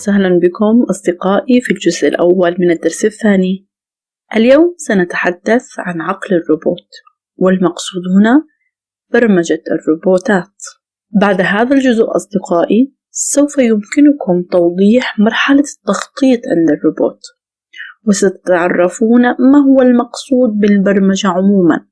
وسهلا بكم أصدقائي في الجزء الأول من الدرس الثاني. اليوم سنتحدث عن عقل الروبوت، والمقصود هنا برمجة الروبوتات. بعد هذا الجزء أصدقائي سوف يمكنكم توضيح مرحلة التخطيط عند الروبوت، وستتعرفون ما هو المقصود بالبرمجة عموما.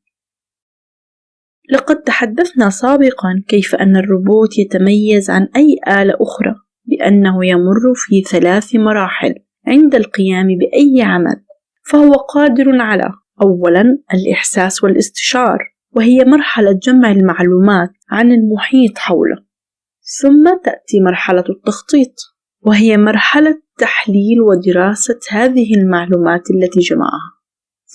لقد تحدثنا سابقا كيف أن الروبوت يتميز عن أي آلة أخرى بأنه يمر في 3 مراحل عند القيام بأي عمل. فهو قادر على أولا الإحساس والاستشعار، وهي مرحلة جمع المعلومات عن المحيط حوله. ثم تأتي مرحلة التخطيط، وهي مرحلة تحليل ودراسة هذه المعلومات التي جمعها.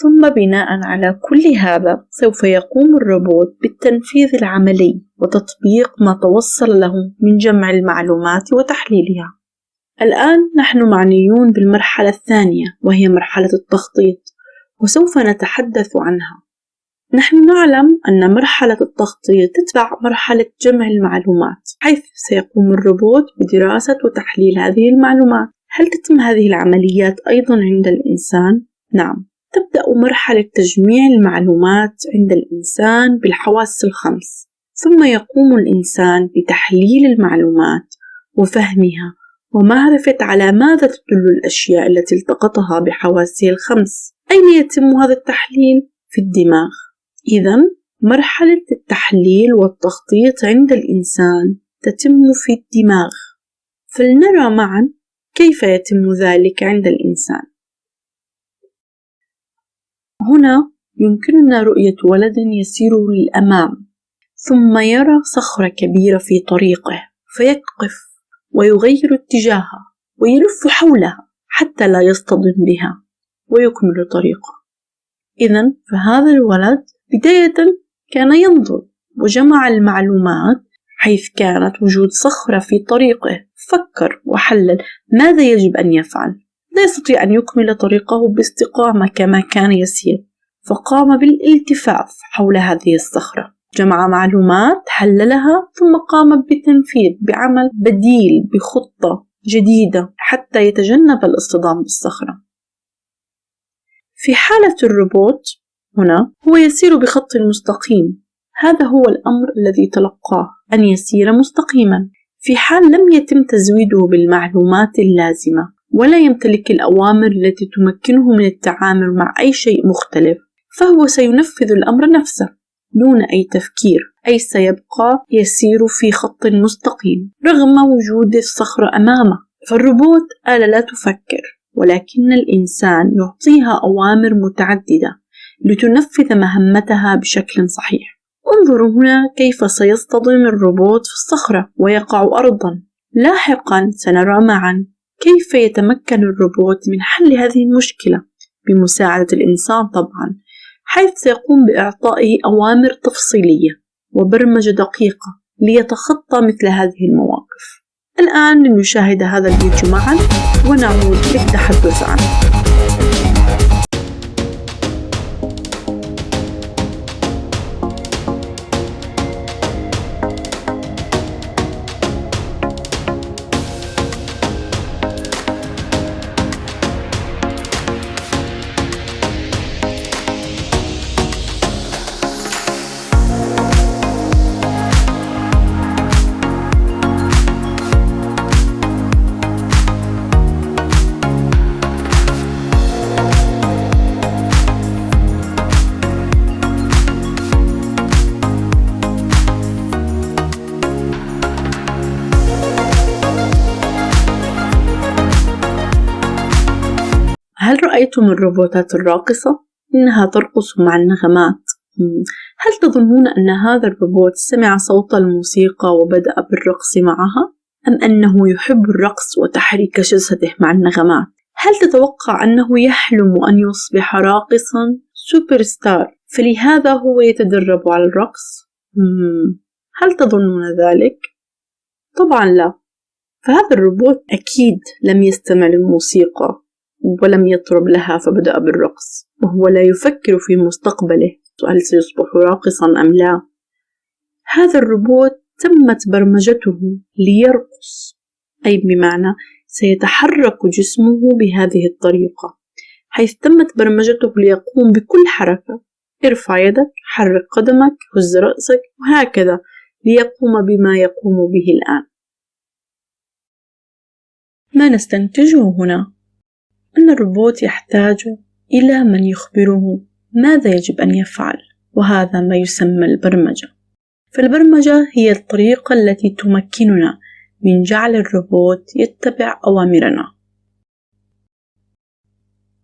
ثم بناء على كل هذا سوف يقوم الروبوت بالتنفيذ العملي وتطبيق ما توصل له من جمع المعلومات وتحليلها. الآن نحن معنيون بالمرحلة الثانية، وهي مرحلة التخطيط، وسوف نتحدث عنها. نحن نعلم أن مرحلة التخطيط تتبع مرحلة جمع المعلومات، حيث سيقوم الروبوت بدراسة وتحليل هذه المعلومات. هل تتم هذه العمليات أيضا عند الإنسان؟ نعم، تبدأ مرحلة تجميع المعلومات عند الإنسان بالحواس ال5، ثم يقوم الإنسان بتحليل المعلومات وفهمها ومعرفة على ماذا تدل الأشياء التي التقطها بحواسه ال5. أين يتم هذا التحليل؟ في الدماغ. إذن مرحلة التحليل والتخطيط عند الإنسان تتم في الدماغ. فلنرى معا كيف يتم ذلك عند الإنسان. هنا يمكننا رؤية ولد يسير للأمام، ثم يرى صخرة كبيرة في طريقه فيقف ويغير اتجاهها ويلف حولها حتى لا يصطدم بها ويكمل طريقه. إذن فهذا الولد بداية كان ينظر وجمع المعلومات، حيث كانت وجود صخرة في طريقه، فكر وحلل ماذا يجب أن يفعل. لا يستطيع أن يكمل طريقه باستقامة كما كان يسير، فقام بالالتفاف حول هذه الصخرة، جمع معلومات، حللها، ثم قام بالتنفيذ بعمل بديل بخطة جديدة حتى يتجنب الاصطدام بالصخرة. في حالة الروبوت هنا هو يسير بخط مستقيم، هذا هو الأمر الذي تلقاه، أن يسير مستقيما. في حال لم يتم تزويده بالمعلومات اللازمة ولا يمتلك الأوامر التي تمكنه من التعامل مع أي شيء مختلف، فهو سينفذ الأمر نفسه دون أي تفكير، أي سيبقى يسير في خط مستقيم رغم وجود الصخرة أمامه. فالروبوت آلة لا تفكر، ولكن الإنسان يعطيها أوامر متعددة لتنفذ مهمتها بشكل صحيح. انظروا هنا كيف سيصطدم الروبوت في الصخرة ويقع أرضا. لاحقا سنرى معا كيف يتمكن الروبوت من حل هذه المشكلة بمساعدة الإنسان طبعا، حيث سيقوم بإعطائه أوامر تفصيلية وبرمجة دقيقة ليتخطى مثل هذه المواقف. الآن لنشاهد هذا الفيديو معا ونعود للتحدث عنه. هل رأيتم الروبوتات الراقصة؟ إنها ترقص مع النغمات. هل تظنون أن هذا الروبوت سمع صوت الموسيقى وبدأ بالرقص معها؟ أم أنه يحب الرقص وتحريك جسده مع النغمات؟ هل تتوقع أنه يحلم أن يصبح راقصا سوبر ستار فلهذا هو يتدرب على الرقص؟ هل تظنون ذلك؟ طبعا لا. فهذا الروبوت أكيد لم يستمع للموسيقى ولم يطرب لها فبدأ بالرقص، وهو لا يفكر في مستقبله هل سيصبح راقصا أم لا. هذا الروبوت تمت برمجته ليرقص، أي بمعنى سيتحرك جسمه بهذه الطريقة، حيث تمت برمجته ليقوم بكل حركة. ارفع يدك، حرك قدمك، هز رأسك، وهكذا ليقوم بما يقوم به الآن. ما نستنتجه هنا أن الروبوت يحتاج إلى من يخبره ماذا يجب أن يفعل، وهذا ما يسمى البرمجة. فالبرمجة هي الطريقة التي تمكننا من جعل الروبوت يتبع أوامرنا،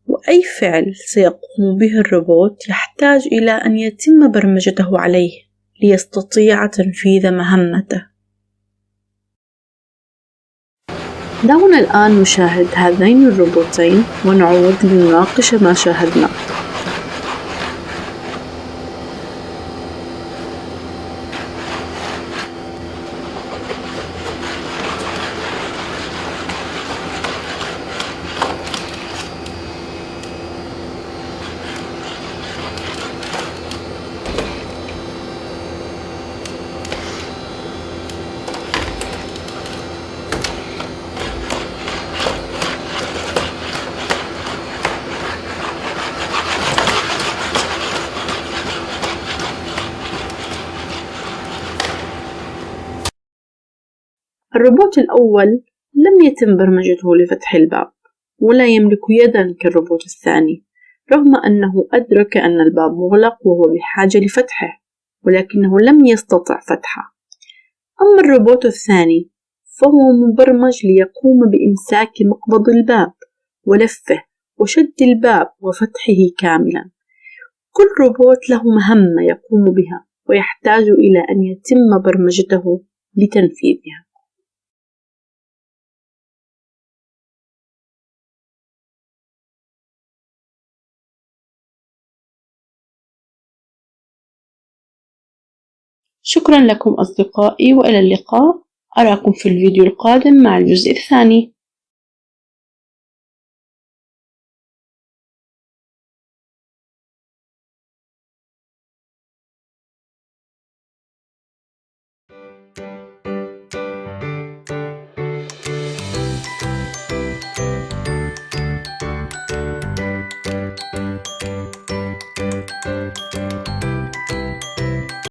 وأي فعل سيقوم به الروبوت يحتاج إلى أن يتم برمجته عليه ليستطيع تنفيذ مهمته. دعونا الآن نشاهد هذين الروبوتين ونعود لنناقش ما شاهدناه. الروبوت الأول لم يتم برمجته لفتح الباب، ولا يملك يدًا كالروبوت الثاني، رغم أنه أدرك أن الباب مغلق وهو بحاجة لفتحه، ولكنه لم يستطع فتحه. أما الروبوت الثاني فهو مبرمج ليقوم بإمساك مقبض الباب ولفه وشد الباب وفتحه كاملًا. كل روبوت له مهمة يقوم بها ويحتاج إلى أن يتم برمجته لتنفيذها. شكرا لكم أصدقائي، وإلى اللقاء. أراكم في الفيديو القادم مع الجزء الثاني.